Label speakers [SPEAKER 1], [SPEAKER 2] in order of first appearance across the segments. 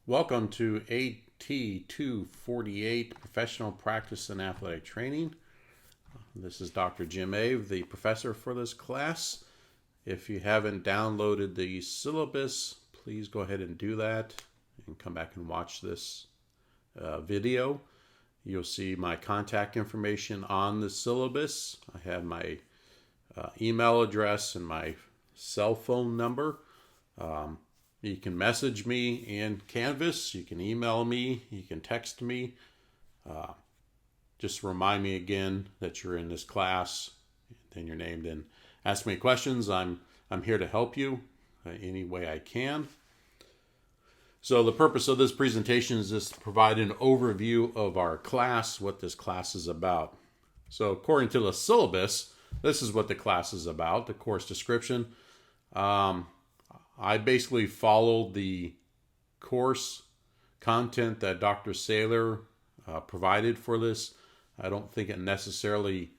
[SPEAKER 1] Welcome to AT248 Professional Practice and Athletic Training. This is Dr. Jim Ave, the professor for this class. If you haven't downloaded the syllabus, please go ahead and do that and come back and watch this video. You'll see my contact information on the syllabus. I have my email address and my cell phone number. You can message me in Canvas, you can email me, you can text me. Just remind me again that you're in this class, then your name, then ask me questions. I'm here to help you any way I can. So the purpose of this presentation is just to provide an overview of our class, what this class is about. So according to the syllabus, this is what the class is about, the course description. I basically followed the course content that Dr. Saylor provided for this. I don't think it necessarily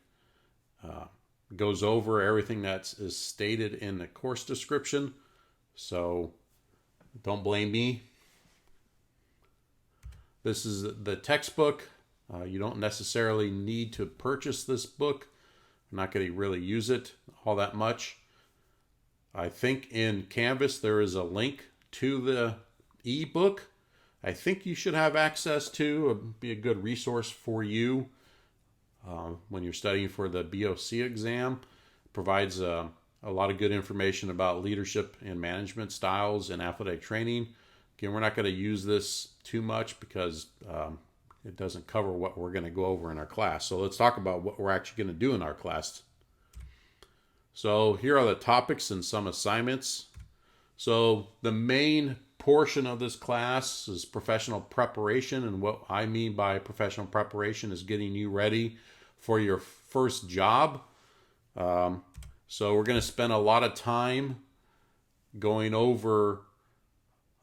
[SPEAKER 1] goes over everything that is stated in the course description, so don't blame me. This is the textbook. You don't necessarily need to purchase this book. I'm not going to really use it all that much. I think in Canvas there is a link to the ebook. I think you should have access to. It'd be a good resource for you when you're studying for the BOC exam. It provides a lot of good information about leadership and management styles in athletic training. Again, we're not going to use this too much because it doesn't cover what we're going to go over in our class. So let's talk about what we're actually going to do in our class. So here are the topics and some assignments. So the main portion of this class is professional preparation, and what I mean by professional preparation is getting you ready for your first job. So we're going to spend a lot of time going over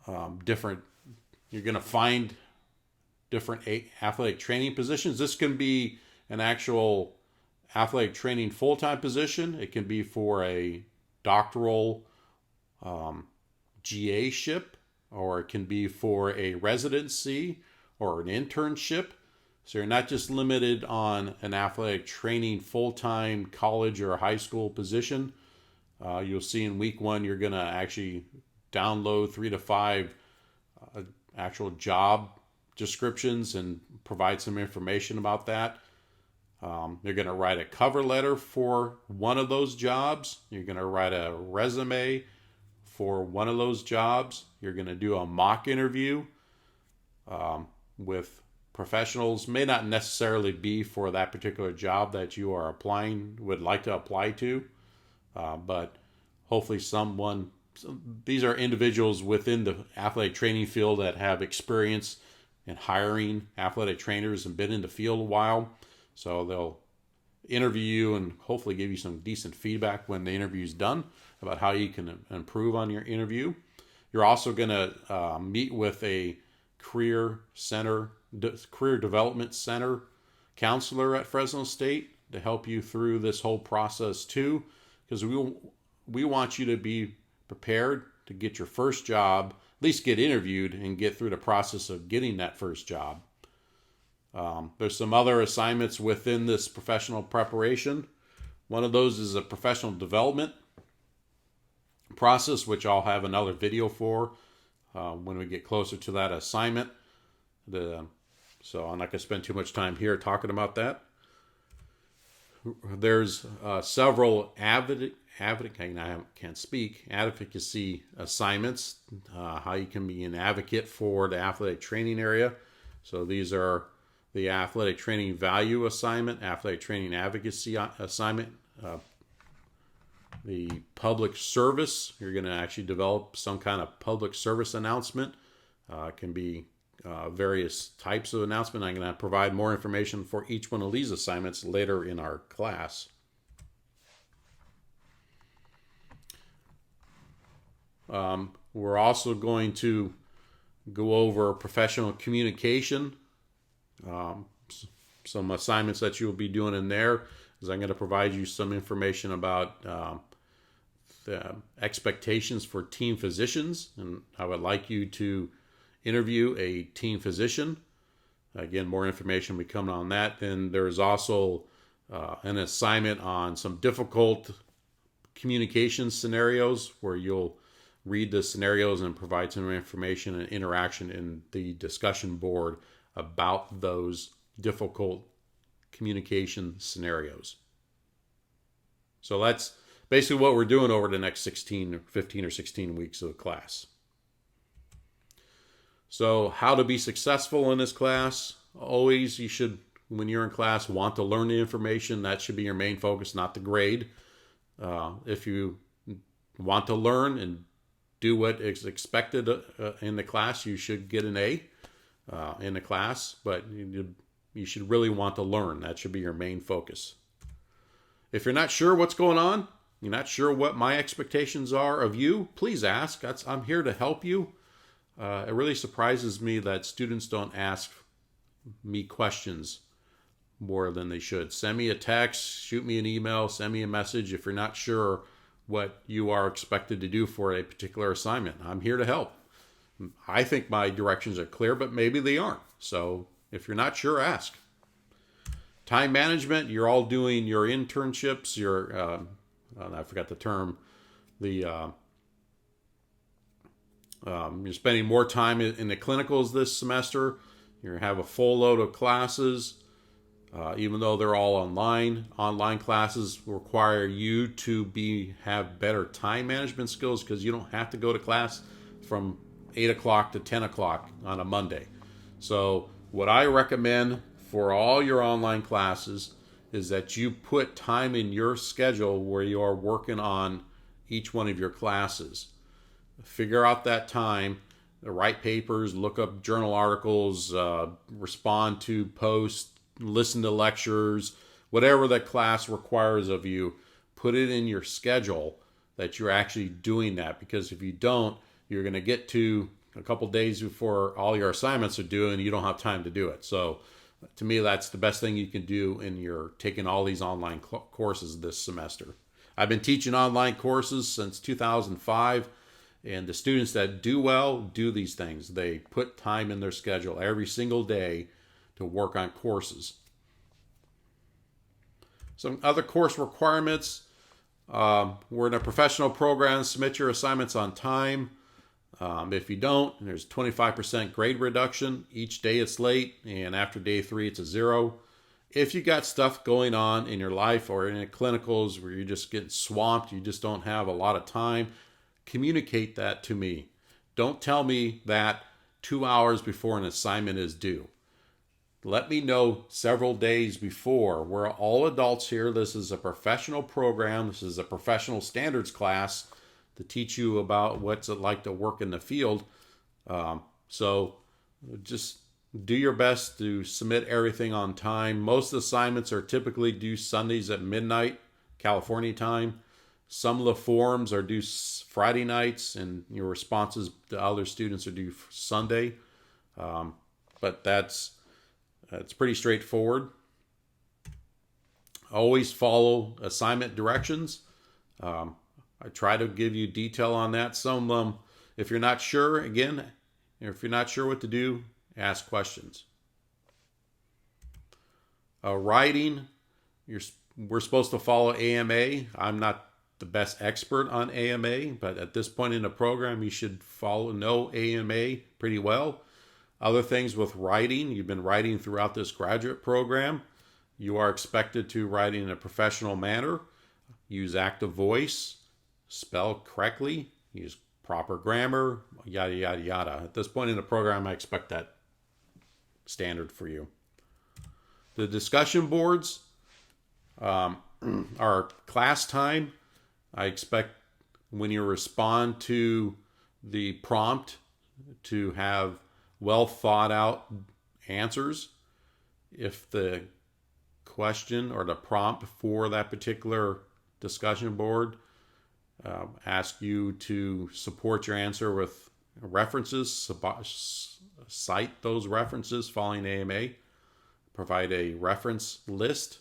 [SPEAKER 1] you're going to find different athletic training positions. This can be an actual athletic training full-time position. It can be for a doctoral GA-ship, or it can be for a residency or an internship. So you're not just limited on an athletic training full-time college or high school position. You'll see in week 1 you're going to actually download 3 to 5 actual job descriptions and provide some information about that. You're going to write a cover letter for one of those jobs. You're going to write a resume for one of those jobs. You're going to do a mock interview with professionals. May not necessarily be for that particular job that you are would like to apply to, but hopefully these are individuals within the athletic training field that have experience in hiring athletic trainers and been in the field a while. So they'll interview you and hopefully give you some decent feedback when the interview is done about how you can improve on your interview. You're also going to meet with a career development center counselor at Fresno State to help you through this whole process too, because we want you to be prepared to get your first job, at least get interviewed and get through the process of getting that first job. There's some other assignments within this professional preparation. One of those is a professional development process, which I'll have another video for when we get closer to that assignment. So I'm not going to spend too much time here talking about that. There's several advocacy assignments, how you can be an advocate for the athletic training area. So these are the athletic training value assignment, athletic training advocacy assignment, the public service. You're going to actually develop some kind of public service announcement. It can be various types of announcement. I'm going to provide more information for each one of these assignments later in our class. We're also going to go over professional communication. Some assignments that you'll be doing in there is I'm going to provide you some information about the expectations for team physicians, and I would like you to interview a team physician. Again, more information will be coming on that. Then there's also an assignment on some difficult communication scenarios where you'll read the scenarios and provide some information and interaction in the discussion board about those difficult communication scenarios. So that's basically what we're doing over the next 15 or 16 weeks of class. So how to be successful in this class? Always, you should, when you're in class, want to learn the information. That should be your main focus, not the grade. If you want to learn and do what is expected in the class, you should get an A in the class, but you should really want to learn. That should be your main focus. If you're not sure what's going on, you're not sure what my expectations are of you, please ask. I'm here to help you. It really surprises me that students don't ask me questions more than they should. Send me a text, shoot me an email, send me a message if you're not sure what you are expected to do for a particular assignment. I'm here to help. I think my directions are clear, but maybe they aren't. So if you're not sure, ask. Time management, you're all doing your internships, I forgot the term, you're spending more time in the clinicals this semester. You have a full load of classes, even though they're all online. Online classes require you to have better time management skills because you don't have to go to class from 8 o'clock to 10 o'clock on a Monday. So what I recommend for all your online classes is that you put time in your schedule where you are working on each one of your classes. Figure out that time, write papers, look up journal articles, respond to posts, listen to lectures, whatever that class requires of you, put it in your schedule that you're actually doing that. Because if you don't, you're going to get to a couple days before all your assignments are due and you don't have time to do it. So to me, that's the best thing you can do in your taking all these online courses this semester. I've been teaching online courses since 2005. And the students that do well do these things. They put time in their schedule every single day to work on courses. Some other course requirements. We're in a professional program. Submit your assignments on time. If you don't, there's 25% grade reduction. Each day it's late, and after day 3, it's a 0. If you got stuff going on in your life or in the clinicals where you're just getting swamped, you just don't have a lot of time, communicate that to me. Don't tell me that 2 hours before an assignment is due. Let me know several days before. We're all adults here. This is a professional program. This is a professional standards class to teach you about what's it like to work in the field. So just do your best to submit everything on time. Most assignments are typically due Sundays at midnight, California time. Some of the forums are due Friday nights, and your responses to other students are due Sunday. But that's pretty straightforward. Always follow assignment directions. I try to give you detail on that. Some of them, if you're not sure, again, if you're not sure what to do, ask questions. Writing, we're supposed to follow AMA. I'm not the best expert on AMA, but at this point in the program, you should know AMA pretty well. Other things with writing, you've been writing throughout this graduate program. You are expected to write in a professional manner, use active voice, spell correctly, use proper grammar, yada, yada, yada. At this point in the program, I expect that standard for you. The discussion boards are class time. I expect when you respond to the prompt to have well thought out answers. If the question or the prompt for that particular discussion board asks you to support your answer with references, cite those references following AMA, provide a reference list.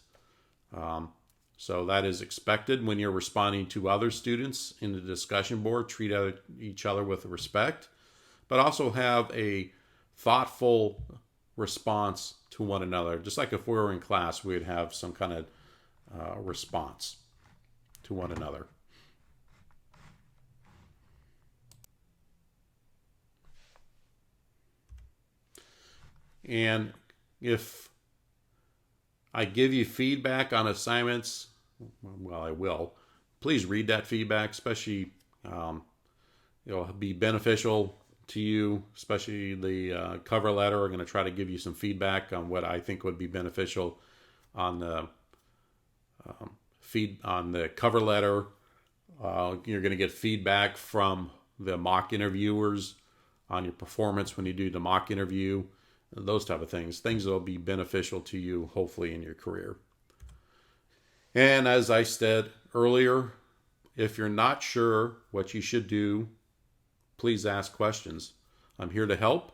[SPEAKER 1] So that is expected when you're responding to other students in the discussion board. Treat each other with respect. but also have a thoughtful response to one another. Just like if we were in class, we would have some kind of response to one another. And if I give you feedback on assignments, well, I will. Please read that feedback, especially it'll be beneficial to you, especially the cover letter. I'm going to try to give you some feedback on what I think would be beneficial on the on the cover letter. You're going to get feedback from the mock interviewers on your performance when you do the mock interview, those type of things that will be beneficial to you, hopefully, in your career. And as I said earlier, if you're not sure what you should do, please ask questions. I'm here to help.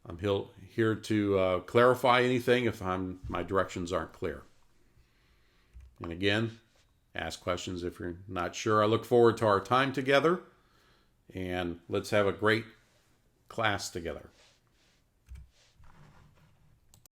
[SPEAKER 1] I'm here to clarify anything if my directions aren't clear. And again, ask questions if you're not sure. I look forward to our time together, and let's have a great class together.